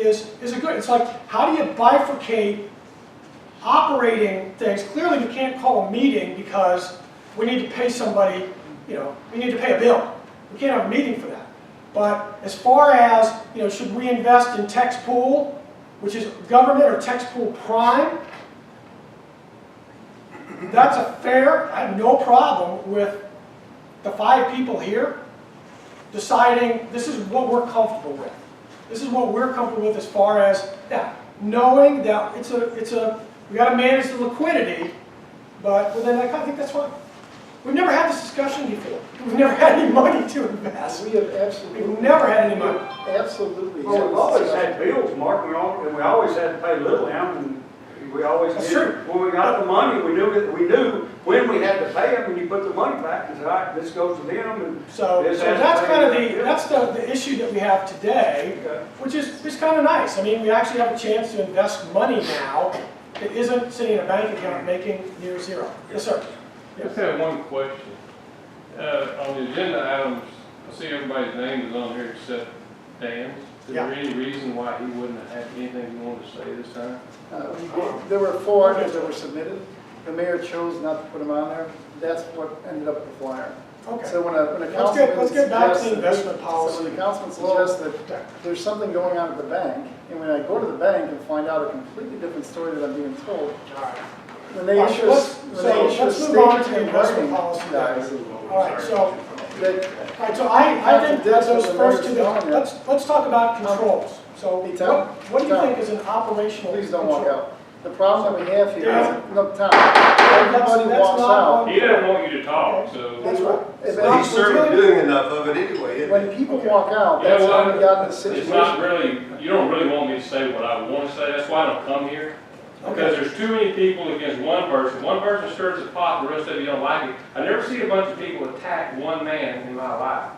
is a good, it's like, how do you bifurcate operating things? Clearly we can't call a meeting because we need to pay somebody, you know, we need to pay a bill. We can't have a meeting for that. But as far as, you know, should we invest in text pool, which is government, or text pool prime? That's a fair, I have no problem with the 5 people here deciding this is what we're comfortable with. This is what we're comfortable with as far as, yeah, knowing that we got to manage the liquidity, but well, then I think that's fine. We've never had this discussion before. We've never had any money to invest. We have absolutely. We've never had any money. Absolutely. Well, we've always had bills, Mark, and we always had to pay little down, and we always That's did. true. When we got the money, we knew when we had to pay them, and you put the money back and said, all right, this goes to them, and So this has to that's pay kind of them. that's the issue that we have today, Okay. which is kind of nice. I mean, we actually have a chance to invest money now that isn't sitting in a bank account making near zero. Yes, sir. I just have one question. On the agenda items, I see everybody's name is on here except Dan's. Is there any reason why he wouldn't have had anything he wanted to say this time? There were 4 items that were submitted. The mayor chose not to put them on there. That's what ended up with the flyer. Okay. So when a councilman Let's get back to suggests the investment policy. So when the councilman suggests that there's something going on at the bank, and when I go to the bank and find out a completely different story that I'm being told, All right. when they issue a Let's move on to the statement in investment writing, policy. guys, All right, so, that all right, so I think that those first two, let's talk about controls. So Hey, Tom. what do you Tom. think is an operational please don't control? walk out. The problem that we have here Yeah. is, look, Tom, everybody that's walks not out. one- He doesn't want you to talk, so. That's right. If Well, He's certainly doing enough of it anyway, isn't When he? people walk out, You know that's how what? we got in the It's situation. not really, you don't really want me to say what I want to say, that's why I don't come here. Because there's too many people against one person. One person stirs the pot, the rest of you don't like it. I never see a bunch of people attack one man in my life.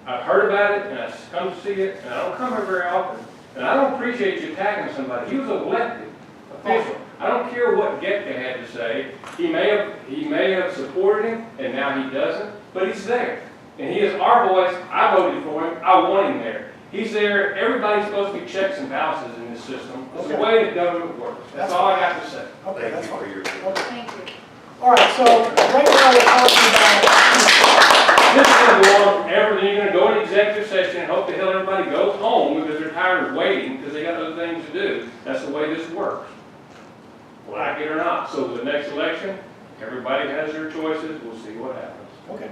I've heard about it, and I come to see it, and I don't come here very often. And I don't appreciate you attacking somebody. He was an elected official. I don't care what Getka had to say. He may have supported him, and now he doesn't, but he's there. And he is our voice. I voted for him. I want him there. He's there. Everybody's supposed to be checks and balances in this system. It's the way the government works. That's all I got to say. Okay, Thank that's you for fine. your. Okay. Thank you. All right, so right now we're talking about, This is going to go on forever, then you're going to go into executive session and hope the hell everybody goes home because they're tired of waiting because they got other things to do. That's the way this works. Like it or not. So the next election, everybody has their choices. We'll see what happens. okay,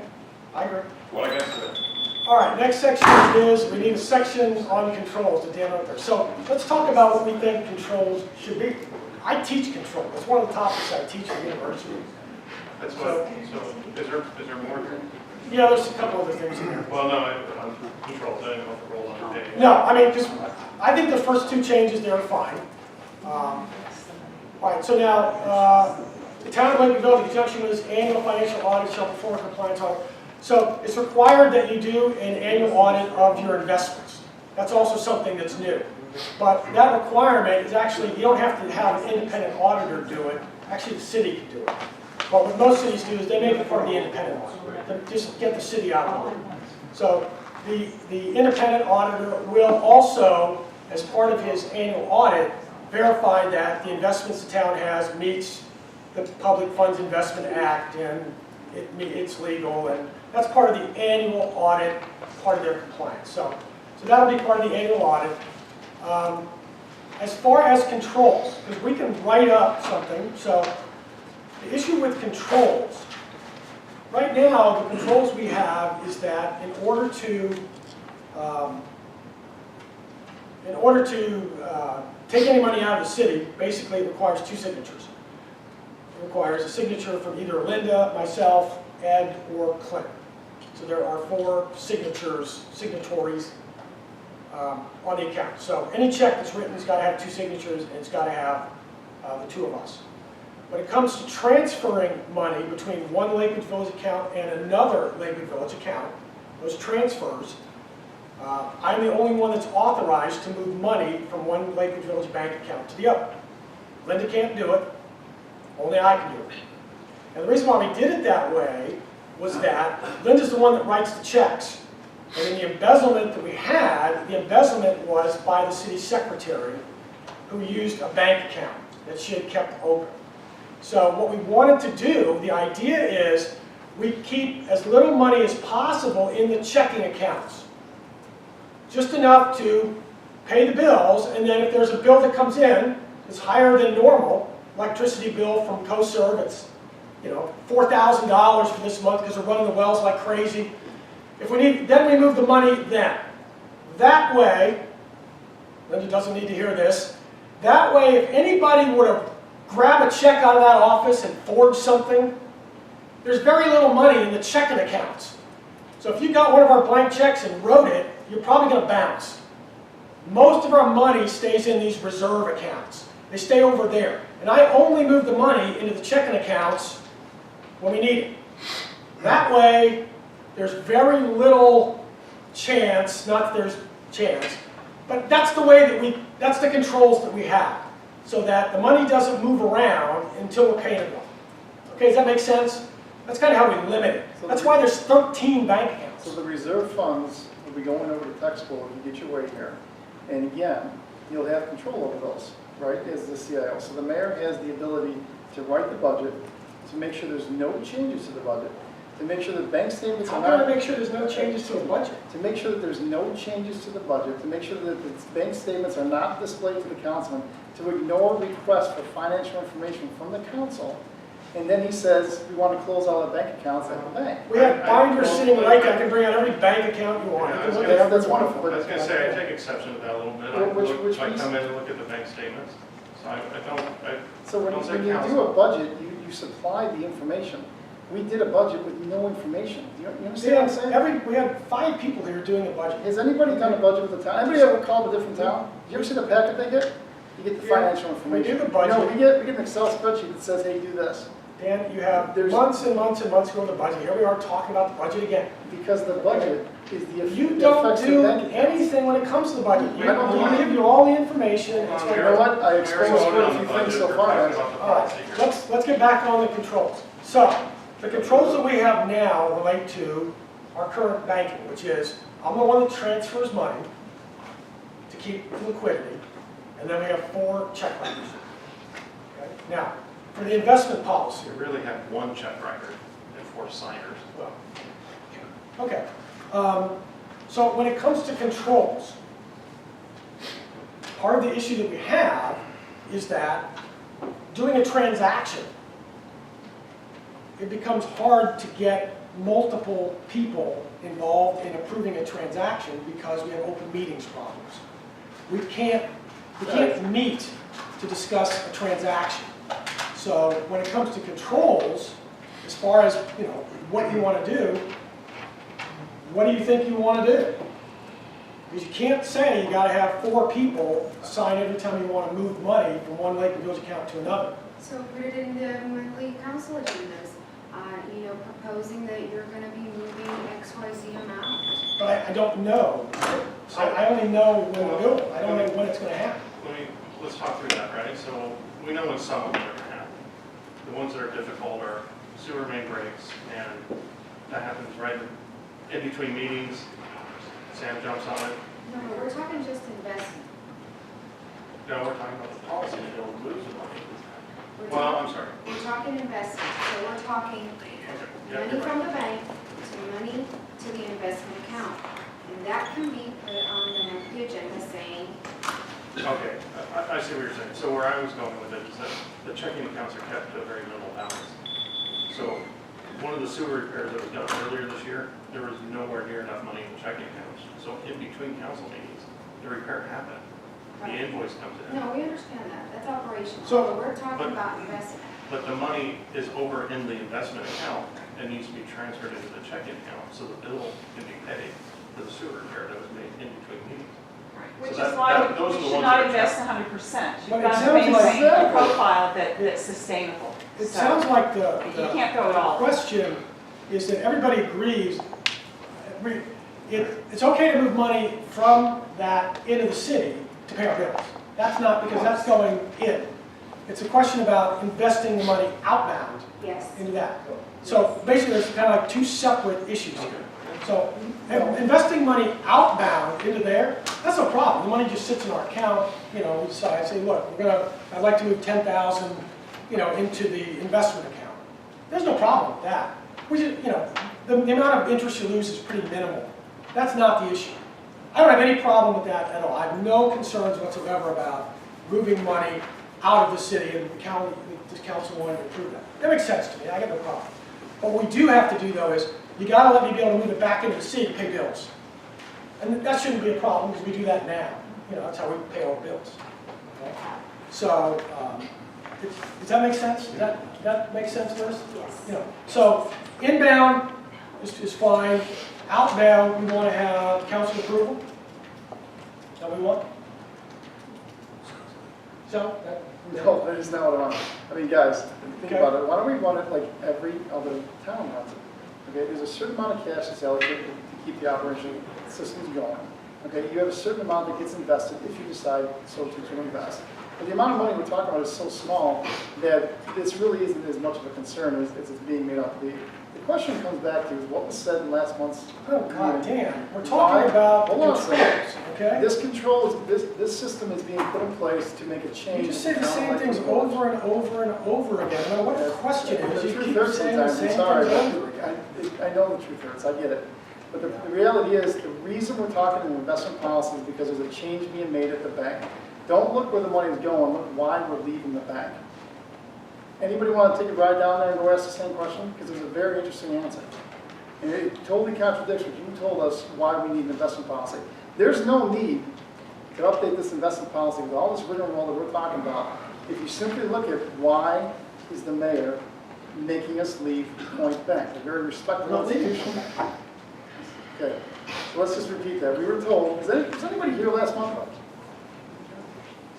I agree. What I got to say. All right, next section is, we need a section on controls to Dan out there. So let's talk about what we think controls should be. I teach control. It's one of the topics I teach at university. That's what, so is there more here? Yeah, there's a couple other things in there. Well, no, on controls, I don't know if the roll on the day. No, I mean, because I think the first 2 changes there are fine. All right, so now, the town of Lakewood Village, in conjunction with its annual financial audit, shall perform a compliance audit. So it's required that you do an annual audit of your investments. That's also something that's new. But that requirement is actually, you don't have to have an independent auditor do it. Actually, the city can do it. But what most cities do is they make it part of the independent audit. They just get the city out of it. So the independent auditor will also, as part of his annual audit, verify that the investments the town has meets the Public Funds Investment Act and it's legal, and that's part of the annual audit, part of their compliance. So that'll be part of the annual audit. As far as controls, because we can write up something, so the issue with controls, right now the controls we have is that in order to take any money out of the city, basically it requires 2 signatures. It requires a signature from either Linda, myself, Ed, or Clint. So there are 4 signatories on the account. So any check that's written has got to have 2 signatures, and it's got to have the 2 of us. When it comes to transferring money between one Lakewood Village account and another Lakewood Village account, those transfers, I'm the only one that's authorized to move money from one Lakewood Village bank account to the other. Linda can't do it, only I can do it. And the reason why we did it that way was that Linda's the one that writes the checks. And in the embezzlement that we had, the embezzlement was by the city secretary who used a bank account that she had kept open. So what we wanted to do, the idea is we keep as little money as possible in the checking accounts. Just enough to pay the bills, and then if there's a bill that comes in that's higher than normal, electricity bill from CoServe, it's $4,000 for this month because we're running the wells like crazy. If we need, then we move the money then. That way, Linda doesn't need to hear this, that way if anybody were to grab a check out of that office and forge something, there's very little money in the checking accounts. So if you got one of our blank checks and wrote it, you're probably going to bounce. Most of our money stays in these reserve accounts. They stay over there. And I only move the money into the checking accounts when we need it. That way, there's very little chance, not that there's chance, but that's the way that that's the controls that we have, so that the money doesn't move around until we're paying it off. Okay, does that make sense? That's kind of how we limit it. That's why there's 13 bank accounts. So the reserve funds will be going over to tax pool if you get your way here. And again, you'll have control over those, right, as the CIO. So the mayor has the ability to write the budget, to make sure there's no changes to the budget, to make sure that bank statements How are can I not, make sure there's no changes to the budget? to make sure that there's no changes to the budget, to make sure that the bank statements are not displayed to the councilman, to ignore requests for financial information from the council. And then he says, we want to close all the bank accounts at the bank. We have binders sitting right there. I can bring out every bank account you want. You can look at every That's wonderful. I was going to say, I take exception to that a little bit. I come in and look at the bank statements, so I So when don't say you do council. a budget, you supply the information. We did a budget with no information. Do you understand what I'm saying? We had 5 people here doing a budget. Has anybody done a budget with the town? Anybody ever called a different town? Did you ever see the packet they get? You get the Yeah, financial information. we do the budget. No, we get an Excel spreadsheet that says, hey, do this. Dan, you have months and months and months ago the budget. Here we are talking about the budget again. Because the budget is You the don't affects the do bank accounts. anything when it comes to the budget. I don't do We anything. give you all the information. It's You like, know what? I We're exposed voting quite on a the few budget, things so we're far. talking guys. about the all right, policy here. let's get back on the controls. So, the controls that we have now relate to our current banking, which is, I'm the one that transfers money to keep liquidity, and then we have 4 check writers. Okay? Now, for the investment policy, We really have 1 check writer and 4 signers. well, okay. So when it comes to controls, part of the issue that we have is that doing a transaction, it becomes hard to get multiple people involved in approving a transaction because we have open meetings problems. We can't meet to discuss a transaction. So when it comes to controls, as far as what you want to do, what do you think you want to do? Because you can't say you got to have 4 people sign every time you want to move money from one Lakewood Village account to another. So put it in the monthly council agendas, proposing that you're going to be moving XYZ amount. But I don't know. I only know when to do it. I don't know when it's going to happen. Let's talk through that, right? So we know when some of them are going to happen. The ones that are difficult are sewer main breaks, and that happens right in between meetings. Sam jumps on it. No, we're talking just investment. No, we're talking about the policy that they'll lose the money. We're Well, talking- I'm sorry. We're talking investment, so we're talking Yeah, money you're from right. the bank to money to the investment account. And that can be put on the monthly agenda saying, Okay, I see what you're saying. So where I was going with it is that the checking accounts are kept to a very minimal balance. So one of the sewer repairs that was done earlier this year, there was nowhere near enough money in the checking accounts. So in between council meetings, the repair happened. The invoice comes in. no, we understand that, that's operational. So- But we're talking about investment. But the money is over in the investment account and needs to be transferred into the checking account so the bill can be paid for the sewer repair that was made in between meetings. Which So is that- why those are we the should ones not that are invest kept. 100%. But You've it got to sounds like- maintain a profile that's sustainable. It So, sounds like You the can't go at all. question is that everybody agrees, it's okay to move money from that into the city to pay our bills. That's not, because that's going in. It's a question about investing the money outbound Yes. into that. So basically, there's kind of like 2 separate issues here. So, investing money outbound into there, that's no problem. The money just sits in our account, you know, we decide, say, look, I'd like to move 10,000, you know, into the investment account. There's no problem with that. We just, you know, the amount of interest you lose is pretty minimal. That's not the issue. I don't have any problem with that at all. I have no concerns whatsoever about moving money out of the city, and this council wanted to approve that. That makes sense to me. I got no problem. But what we do have to do, though, is you got to let me be able to move it back into the city to pay bills. And that shouldn't be a problem because we do that now. You know, that's how we pay our bills. Okay? So, does that make sense? Does that make sense, Liz? Yes. You know, so inbound is fine. Outbound, we want to have council approval. Is that what we want? So, No, that is not what I want. I mean, guys, think Okay. about it. Why don't we run it like every other town runs it? Okay, there's a certain amount of cash that's allocated to keep the operation systems going. Okay, you have a certain amount that gets invested if you decide so to invest. But the amount of money we're talking about is so small that this really isn't as much of a concern as it's being made out to be. The question comes back to is what was said in last month's oh God meeting. damn, we're talking about Hold on a controls, second. okay? This control, this system is being put in place to make a change. You just say in the town same like things Lakewood. over and over and over again. No matter what the question is, The you truth keep hurts saying the sometimes, same I'm things sorry. over again. I know the truth hurts, I get it. But the reality is, the reason we're talking in investment policy is because there's a change being made at the bank. Don't look where the money's going, look why we're leaving the bank. Anybody want to take a ride down there and go ask the same question? Because there's a very interesting answer. And it totally contradicts what you told us why we need an investment policy. There's no need to update this investment policy with all this rigmarole that we're talking about if you simply look at why is the mayor making us leave Point Bank, a very respectable institution. Okay, so let's just repeat that. We were told, was anybody here last month?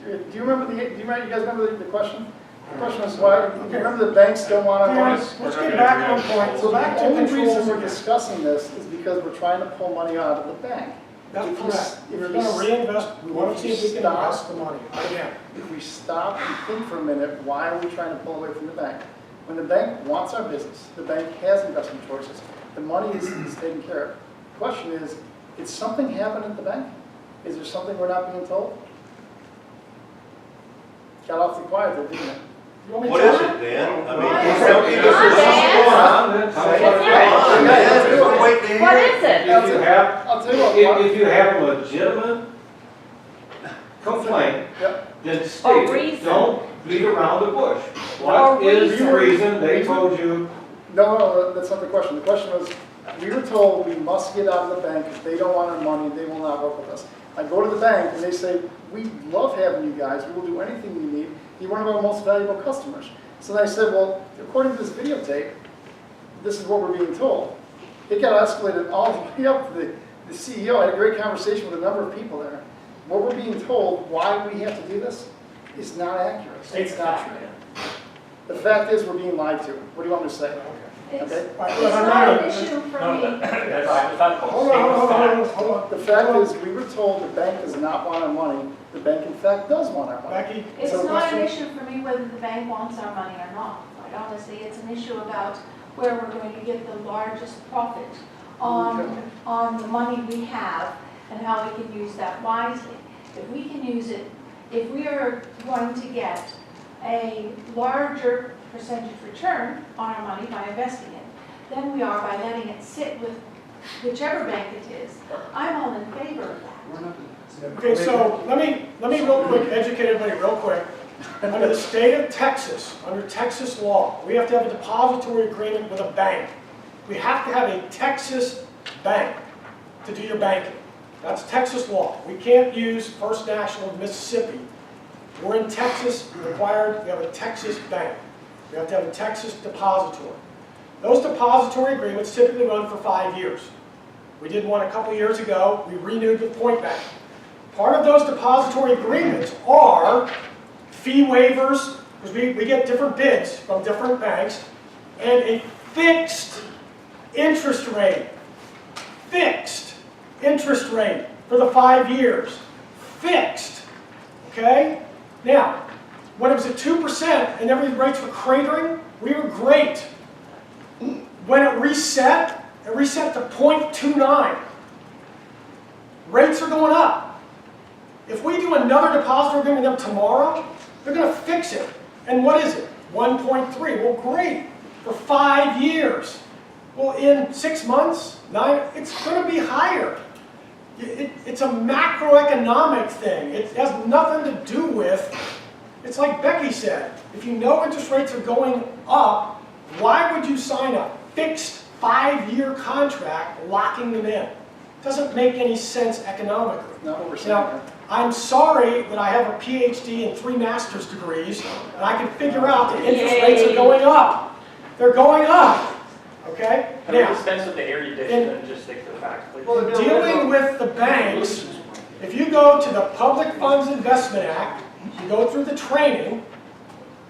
Do you remember you guys remember the question? The question was why, do you remember the banks don't want our money? Let's get back on point. So Back the to only reason controls we're again. discussing this is because we're trying to pull money out of the bank. That's If you correct. s- We're if going you to s- reinvest, we want to see if we can stop- invest the money. Again, If we stop and think for a minute, why are we trying to pull away from the bank? When the bank wants our business, the bank has investment choices. The money is taken care of. The question is something happened at the bank? Is there something we're not being told? Got awfully quiet there, didn't it? you want me to What tell is you? it, Dan? I What mean, is tell it? people Come on, there's something Dan. going on. Come on, Come on, man, we'll wait to hear. What is it? If you have, I'll tell you what. if you have a legitimate complaint, Yep. then state it. reason. Don't beat around the bush. Or What is the reason. reason they told you? No, that's not the question. The question was, we were told we must get out of the bank. If they don't want our money, they will not work with us. I go to the bank and they say, we love having you guys. We will do anything you need. You're one of our most valuable customers. So then I said, well, according to this videotape, this is what we're being told. It got escalated all the way up to the CEO. I had a great conversation with a number of people there. What we're being told, why we have to do this, is not accurate. It's not true. The fact is, we're being lied to. What do you want me to say? It's Okay? All right, it's look, I'm not not- an issue for me. Hold on. Hold on. The fact is, we were told the bank does not want our money. The bank, in fact, does want our money. Becky? It's So not an question- issue for me whether the bank wants our money or not. Quite honestly, it's an issue about where we're going to get the largest profit on the money we have and how we can use that wisely. If we can use it, if we are going to get a larger percentage return on our money by investing it, than we are by letting it sit with whichever bank it is, I'm all in favor of that. Okay, so let me real quick educate everybody real quick. Under the state of Texas, under Texas law, we have to have a depository agreement with a bank. We have to have a Texas bank to do your banking. That's Texas law. We can't use First National of Mississippi. We're in Texas, required, we have a Texas bank. We have to have a Texas depository. Those depository agreements typically run for 5 years. We did one a couple years ago. We renewed with Point Bank. Part of those depository agreements are fee waivers, because we get different bids from different banks, and a fixed interest rate. Fixed interest rate for the 5 years. Fixed. Okay? Now, when it was at 2% and every rates were cratering, we were great. When it reset It reset to 0.29. Rates are going up. If we do another depository agreement with them tomorrow, they're going to fix it. And what is it? 1.3. Well, great. For 5 years. Well, in 6 months, 9, it's going to be higher. It's a macroeconomic thing. It has nothing to do with, it's like Becky said, if you know interest rates are going up, why would you sign a fixed 5-year contract locking them in? It doesn't make any sense economically. Not what we're saying. Now, I'm sorry that I have a PhD and 3 master's degrees, and I can figure out that interest rates are going up. They're going up. Okay? Can we Now, dispense with the erudition and just stick to the facts, please? dealing with the banks, if you go to the Public Funds Investment Act, you go through the training,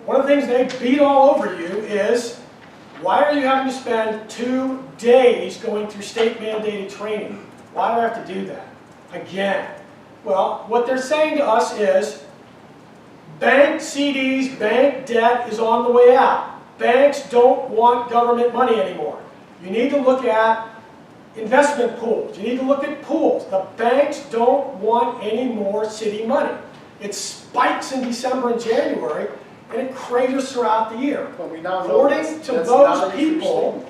one of the things they beat all over you is, why are you having to spend 2 days going through state mandated training? Why do I have to do that? Again. Well, what they're saying to us is, bank CDs, bank debt is on the way out. Banks don't want government money anymore. You need to look at investment pools. You need to look at pools. The banks don't want any more city money. It spikes in December and January, and it craters throughout the year. But we now know According to that's those not a true people,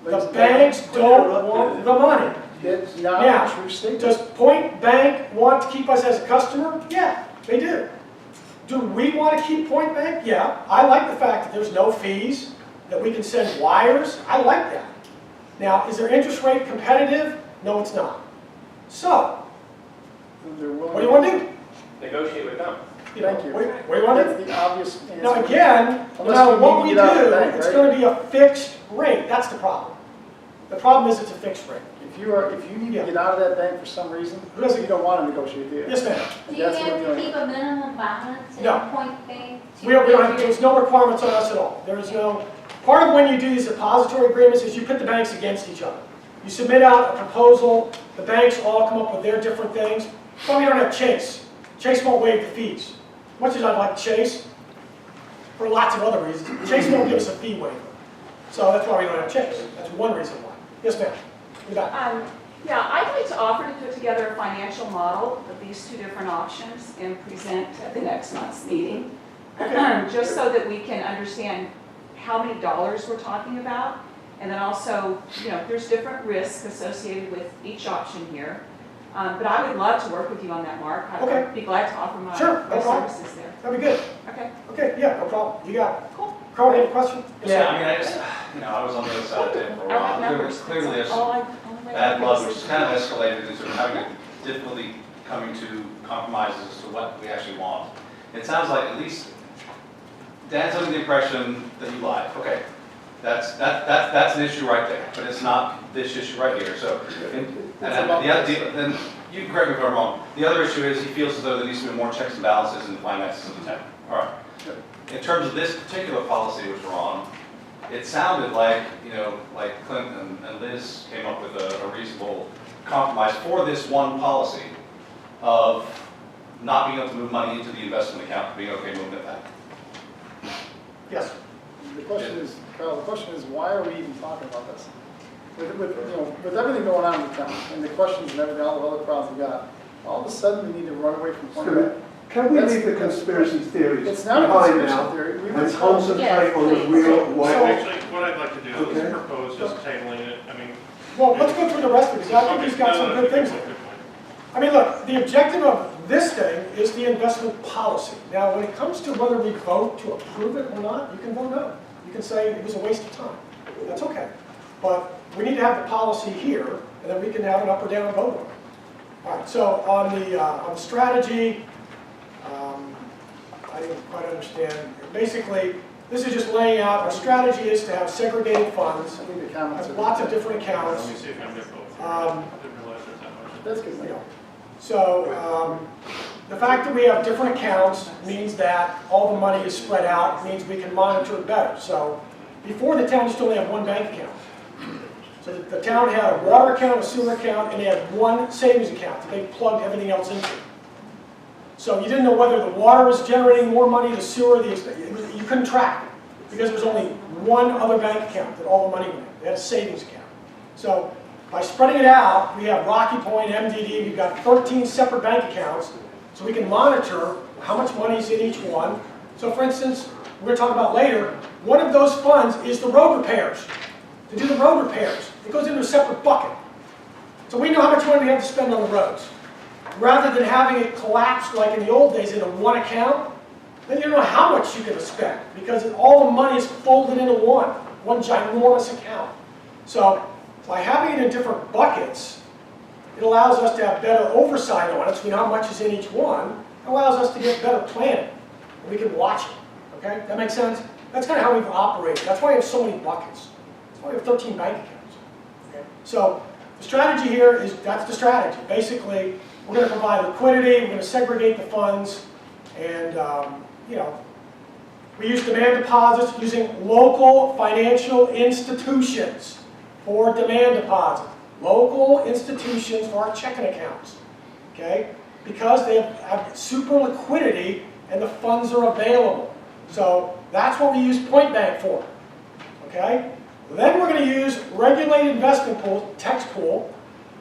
statement. the banks don't want the money. It's not Now, a true statement. does Point Bank want to keep us as a customer? Yeah, they do. Do we want to keep Point Bank? Yeah. I like the fact that there's no fees, that we can send wires. I like that. Now, is their interest rate competitive? No, it's not. So, They're willing what do you want to do? Negotiate with them. Thank you. What do you want to do? That's the obvious answer. Now again, no Unless matter we what need we to get out of do, the bank, it's right? going to be a fixed rate. That's the problem. The problem is it's a fixed rate. If you need to get out of that bank for some reason, Who doesn't- you don't want to negotiate, do you? Yes, ma'am. And Do you that's what have we're to doing. keep a minimum balance in No. Point Bank? We don't have, there's no requirements on us at all. There is no, part of when you do these depository agreements is you put the banks against each other. You submit out a proposal, the banks all come up with their different things. But we don't have Chase. Chase won't waive the fees. Much as I'd like Chase, for lots of other reasons, Chase won't give us a fee waiver. So that's why we don't have Chase. That's one reason why. Yes, ma'am. You got it. Yeah, I'd like to offer to put together a financial model of these 2 different options and present at the next month's meeting. Just so that we can understand how many dollars we're talking about. And then also, there's different risks associated with each option here. But I would love to work with you on that, Mark. Okay. I'd be glad to offer my Sure, no problem. services there. That'd be good. Okay. Okay, yeah, no problem. You got it. Cool. Carl, any question? Yes, Yeah, sir. I mean, I just, I was on the other side of it for a I have while. numbers. Clearly, That's there's all I- bad blood, which has kind of escalated into having a difficulty coming to compromises as to what we actually want. It sounds like at least Dan's under the impression that you lied. Okay, that's an issue right there, but it's not this issue right here. So, then you correct me if I'm wrong. The other issue is he feels as though there needs to be more checks and balances in the finances of the town. All right. In terms of this particular policy which we're on, it sounded like, like Clinton and Liz came up with a reasonable compromise for this one policy of not being able to move money into the investment account, being okay moving it back. Yes. The question is, Carl, the question is, why are we even talking about this? With everything going on in the town, and the questions and everything, all the other problems we got, all of a sudden we need to run away from Point Bank. Can we That's- leave the conspiracy theories It's not a behind conspiracy now theory. We and would concentrate on the real So way? actually, what I'd like to do Okay. is propose just tabling it, I mean. Well, let's go through the rest of it, because I think he's got some good things there. I mean, look, the objective of this thing is the investment policy. Now, when it comes to whether we vote to approve it or not, you can vote no. You can say it was a waste of time. That's okay. But we need to have the policy here, and then we can have an up or down vote on it. All right, so on the strategy, I didn't quite understand. Basically, this is just laying out, our strategy is to have segregated funds, I think the comments have are. lots of different Let accounts. me see if I can get both. Um, I didn't realize there's that much. That's good. So the fact that we have different accounts means that all the money is spread out, means we can monitor it better. So before, the town used to only have one bank account. So the town had a water account, a sewer account, and they had one savings account that they plugged everything else into. So you didn't know whether the water was generating more money, the sewer, you couldn't track it because there was only one other bank account that all the money went in. They had a savings account. So by spreading it out, we have Rocky Point, MDD, we've got 13 separate bank accounts, so we can monitor how much money is in each one. So for instance, we're going to talk about later, one of those funds is the road repairs. To do the road repairs, it goes into a separate bucket. So we know how much money we have to spend on the roads. Rather than having it collapsed like in the old days into one account, then you don't know how much you're going to spend because all the money is folded into one ginormous account. So by having it in different buckets, it allows us to have better oversight on it, so we know how much is in each one. It allows us to get better planning. And we can watch it. Okay? That makes sense? That's kind of how we've operated. That's why we have so many buckets. That's why we have 13 bank accounts. Okay? So the strategy here is, that's the strategy. Basically, we're going to provide liquidity, we're going to segregate the funds, and you know, we use demand deposits using local financial institutions for demand deposit. Local institutions for our checking accounts. Okay? Because they have super liquidity and the funds are available. So that's what we use Point Bank for. Okay? Then we're going to use regulated investment pool, tax pool,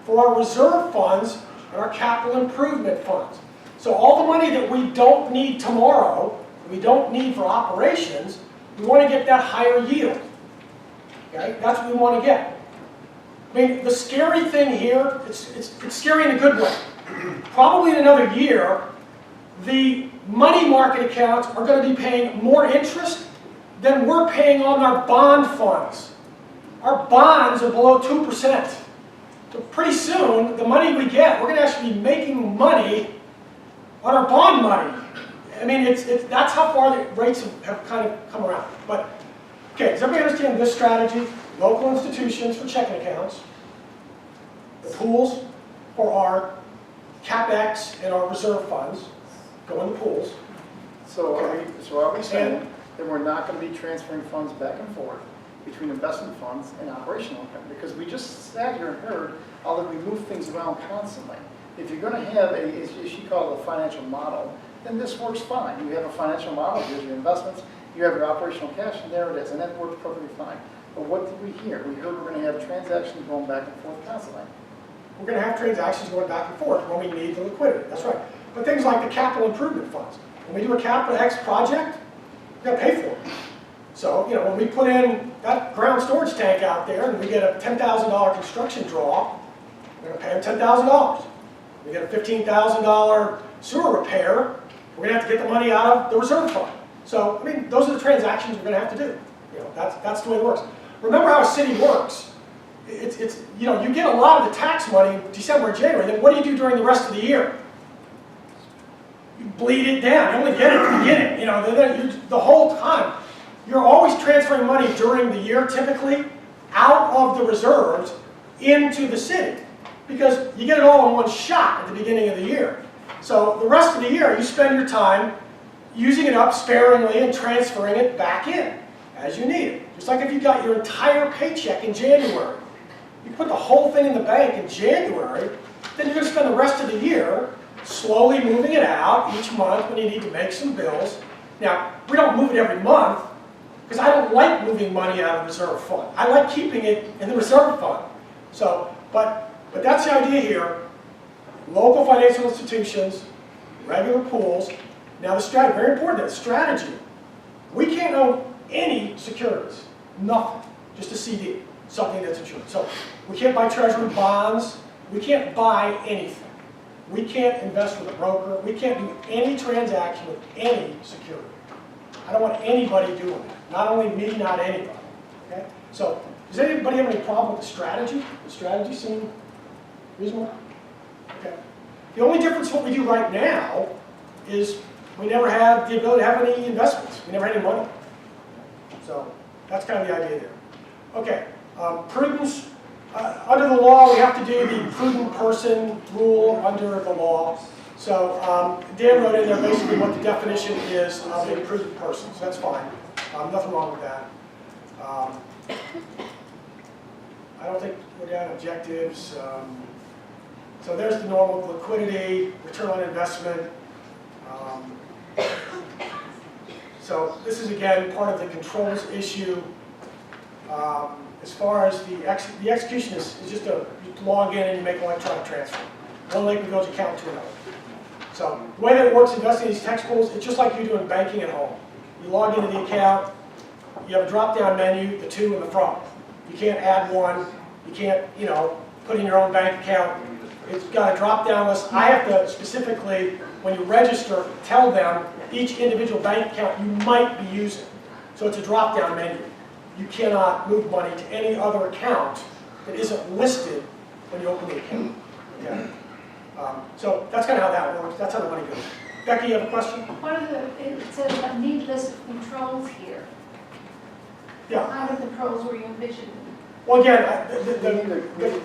for our reserve funds and our capital improvement funds. So all the money that we don't need tomorrow, we don't need for operations, we want to get that higher yield. Okay? That's what we want to get. I mean, the scary thing here, it's scary in a good way. Probably in another year, the money market accounts are going to be paying more interest than we're paying on our bond funds. Our bonds are below 2%. So pretty soon, the money we get, we're going to actually be making money on our bond money. I mean, that's how far the rates have kind of come around. But, okay, does everybody understand this strategy? Local institutions for checking accounts, the pools for our CapEx and our reserve funds go in the pools. So are we saying that we're not going to be transferring funds back and forth between investment funds and operational income? Because we just sat here and heard how that we move things around constantly. If you're going to have as she called it, a financial model, then this works fine. You have a financial model, here's your investments, you have your operational cash, and there it is, and that works perfectly fine. But what did we hear? We heard we're going to have transactions going back and forth constantly. We're going to have transactions going back and forth when we need the liquidity. That's right. But things like the capital improvement funds. When we do a capital X project, we've got to pay for it. So, you know, when we put in that ground storage tank out there and we get a $10,000 construction draw, we're going to pay them $10,000. We get a $15,000 sewer repair, we're going to have to get the money out of the reserve fund. So, I mean, those are the transactions we're going to have to do. You know, that's the way it works. Remember how a city works. It's you know, you get a lot of the tax money in December and January, then what do you do during the rest of the year? You bleed it down. You only get it at the beginning. You know, the whole time. You're always transferring money during the year, typically, out of the reserves into the city. Because you get it all in one shot at the beginning of the year. So the rest of the year, you spend your time using it up sparingly and transferring it back in as you need it. Just like if you got your entire paycheck in January. You put the whole thing in the bank in January, then you're going to spend the rest of the year slowly moving it out each month when you need to make some bills. Now, we don't move it every month, because I don't like moving money out of the reserve fund. I like keeping it in the reserve fund. So, but that's the idea here. Local financial institutions, regular pools. Now the strategy, very important, the strategy. We can't own any securities, nothing, just a CD, something that's insured. So we can't buy treasury bonds, we can't buy anything. We can't invest with a broker, we can't do any transaction with any security. I don't want anybody doing that. Not only me, not anybody. Okay? So, does anybody have any problem with the strategy? The strategy seem reasonable? Okay. The only difference what we do right now is we never had the ability to have any investments. We never had any money. So, that's kind of the idea there. Okay. Prudence. Under the law, we have to do the prudent person rule under the law. So Dan wrote in there basically what the definition is of a prudent person, so that's fine. Nothing wrong with that. I don't think we're down objectives. So there's the normal liquidity, return on investment. So this is again part of the controls issue. as far as the execution is just you log in and you make an electronic transfer. One Lakewood Village account to another. So the way that it works investing in these tax pools, it's just like you do in banking at home. You log into the account, you have a drop-down menu, the to and the from. You can't add one, you can't, put in your own bank account. It's got a drop-down list. I have to specifically, when you register, tell them each individual bank account you might be using. So it's a drop-down menu. You cannot move money to any other account that isn't listed when you open the account. Okay? So that's kind of how that works. That's how the money goes. Becky, you have a question? It says a neat list of controls here. Yeah. What kind of controls were you envisioning? Well, again,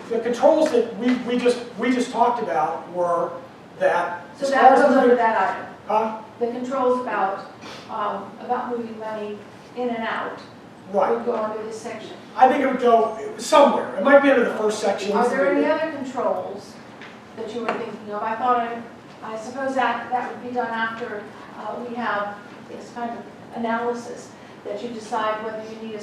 the controls that we just talked about were that. So that goes under that item. Huh? The controls about moving money in and out Right. would go under this section. I think it would go somewhere. It might be under the first section. Are there any other controls that you were thinking of? I suppose that would be done after we have this kind of analysis, that you decide whether you need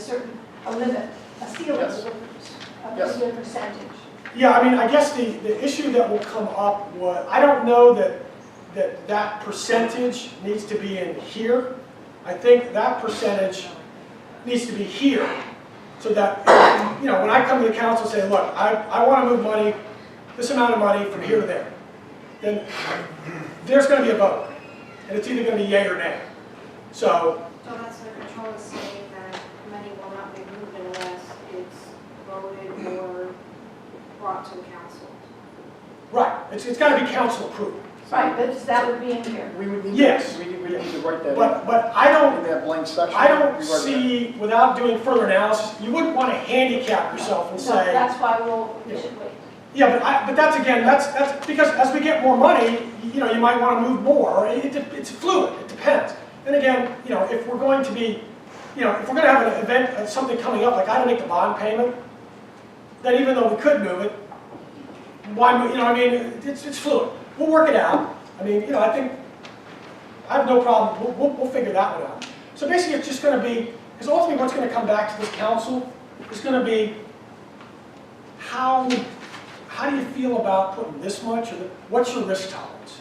a limit, a ceiling Yes. of Yes. a certain percentage. Yeah, I mean, I guess the issue that will come up was, I don't know that percentage needs to be in here. I think that percentage needs to be here, so that, when I come to the council and say, look, I want to move money, this amount of money from here to there, then there's going to be a vote, and it's either going to be yay or nay. So that's the control is saying that money will not be moved unless it's voted or brought to the council. right, it's got to be council approved. Right, that would be in here. We would need, Yes. we need to write that in. But I don't. In that blank section. I don't we write see, without doing further analysis, you wouldn't want to handicap yourself and So say, that's why we should wait. yeah, but that's again, that's because as we get more money, you might want to move more. It's fluid, it depends. And again, if we're going to be, if we're going to have an event, something coming up, like I had to make the bond payment, then even though we could move it, why move, it's fluid. We'll work it out. I mean, I think, I have no problem, we'll figure that one out. So basically it's just going to be, because ultimately what's going to come back to this council is going to be, how do you feel about putting this much, or what's your risk tolerance?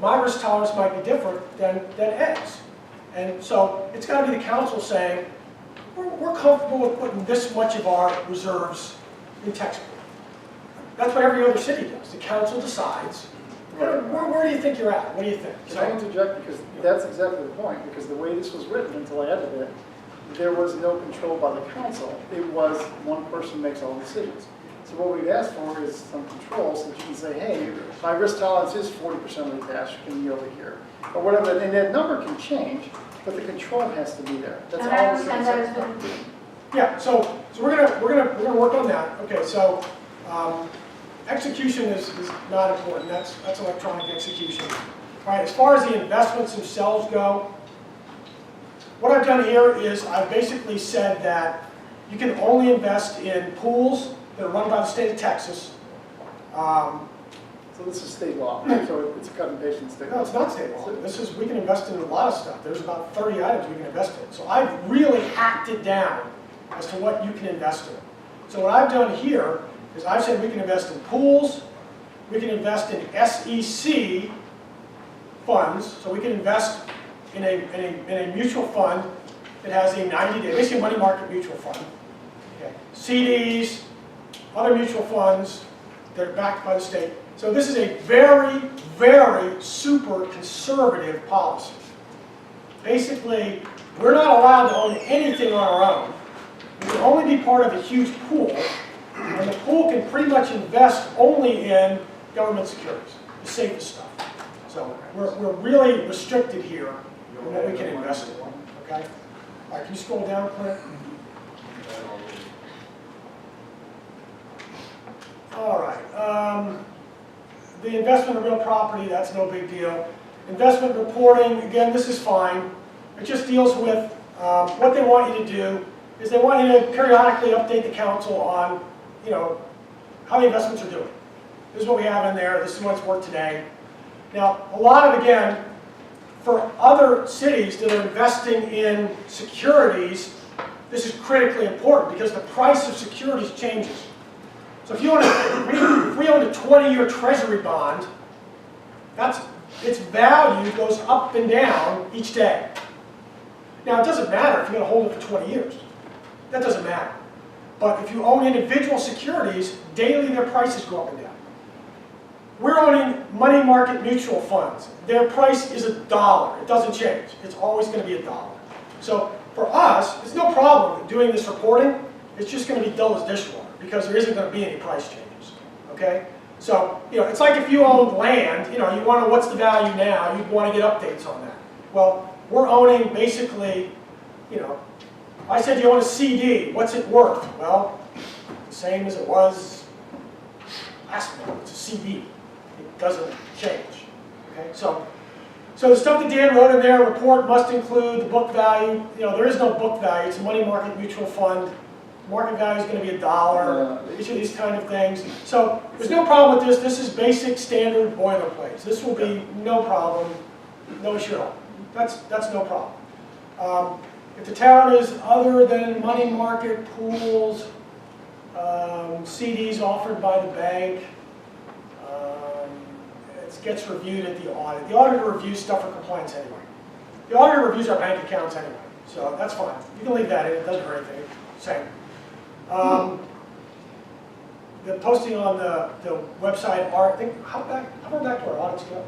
My risk tolerance might be different than Ed's. And so it's got to be the council saying, we're comfortable with putting this much of our reserves in tax. That's what every other city does. The council decides. Where do you think you're at? What do you think? Can I interject? Because that's exactly the point. Because the way this was written, until I added it, there was no control by the council. It was one person makes all the decisions. So what we've asked for is some control so that you can say, hey, my risk tolerance is 40% of the cash, can be over here. Or whatever, and that number can change, but the control has to be there. That's all we're trying to say. Yeah, so we're gonna work on that. Okay, so execution is not important. That's electronic execution. All right, as far as the investments themselves go, what I've done here is I've basically said that you can only invest in pools that are run by the state of Texas. So this is state law, so it's a cut and paste in state law. No, it's not state law. We can invest in a lot of stuff. There's about 30 items we can invest in. So I've really hacked it down as to what you can invest in. So what I've done here is I've said we can invest in pools, we can invest in SEC funds, so we can invest in a mutual fund that has a 90-day, basically a money market mutual fund. Okay. CDs, other mutual funds that are backed by the state. So this is a very, very super conservative policy. Basically, we're not allowed to own anything on our own. We can only be part of a huge pool, and the pool can pretty much invest only in government securities, the safest stuff. So we're really restricted here in what we can invest in, okay? All right, can you scroll down, Clint? All right. The investment in real property, that's no big deal. Investment reporting, again, this is fine. It just deals with what they want you to do is they want you to periodically update the council on, how the investments are doing. This is what we have in there. This is what's worked today. Now, a lot of, again, for other cities that are investing in securities this is critically important because the price of securities changes. So if you own if we own a 20-year treasury bond, its value goes up and down each day. Now, it doesn't matter if you're going to hold it for 20 years. That doesn't matter. But if you own individual securities, daily their prices go up and down. We're owning money market mutual funds. Their price is $1. It doesn't change. It's always going to be $1. So for us, there's no problem with doing this reporting. It's just going to be dull as dishwater because there isn't going to be any price changes. Okay? So, it's like if you owned land, you want to know what's the value now, you'd want to get updates on that. Well, we're owning basically, I said you own a CD, what's it worth? Well, the same as it was last month, it's a CD. It doesn't change. Okay, so the stuff that Dan wrote in there, report must include the book value. There is no book value, it's a money market mutual fund. Market value is going to be $1, each of these kind of things. So there's no problem with this. This is basic standard boilerplate. This will be no problem, no issue at all. That's no problem. If the town is other than money market pools, CDs offered by the bank, it gets reviewed at the audit. The auditor reviews stuff for compliance anyway. The auditor reviews our bank accounts anyway, so that's fine. You can leave that in, it doesn't hurt anything. Same. The posting on the website are, I think, how far back do our audits go?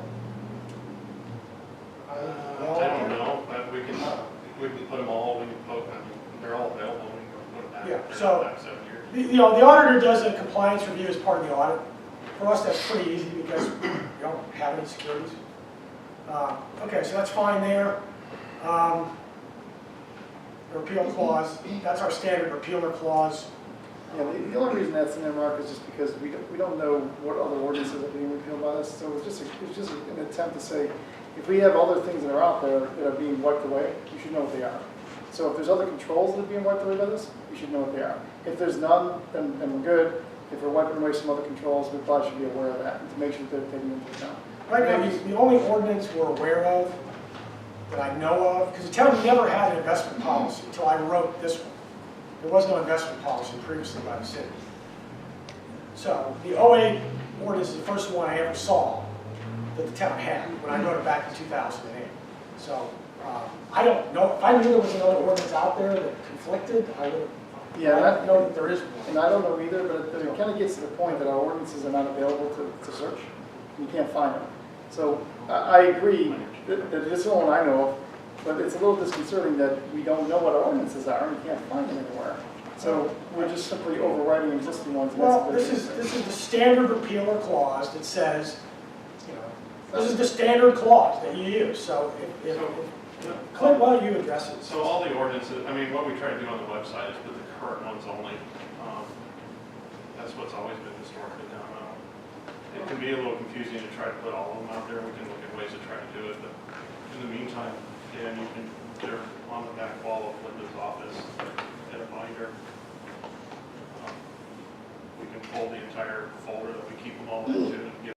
I don't know, but we can put them all, they're all available, we can put them back. Yeah, They're so- back 7 years. The auditor does a compliance review as part of the audit. For us, that's pretty easy because we don't have any securities. Okay, so that's fine there. The repeal clause, that's our standard repealer clause. Yeah, the only reason that's in there, Mark, is just because we don't know what other ordinances are being repealed by this. So it's just an attempt to say, if we have other things that are out there that are being wiped away, you should know what they are. So if there's other controls that are being wiped away by this, you should know what they are. If there's none, then we're good. If we're wiping away some other controls, we probably should be aware of that and to make sure that they're taken into account. Right now, the only ordinance we're aware of that I know of, because the town never had an investment policy until I wrote this one. There was no investment policy previously by the city. So the 08 ordinance is the first one I ever saw that the town had when I wrote it back in 2008. So I don't know, if I knew there was another ordinance out there that conflicted, I would Yeah, I don't know that there is one. And I don't know either, but it kind of gets to the point that our ordinances are not available to search. You can't find them. So I agree that this is the one I know of, but it's a little disconcerting that we don't know what our ordinances are and we can't find them anywhere. So we're just simply overriding existing ones. and that's Well, a this big is the standard repealer clause that says, this is the standard clause that you use. So Clint, why don't you address it? So all the ordinances, what we try to do on the website is put the current ones only. That's what's always been historically done. It can be a little confusing to try to put all of them out there. We can look at ways to try to do it, but in the meantime, Dan, they're on the back wall of Linda's office in a binder. We can pull the entire folder that we keep them all into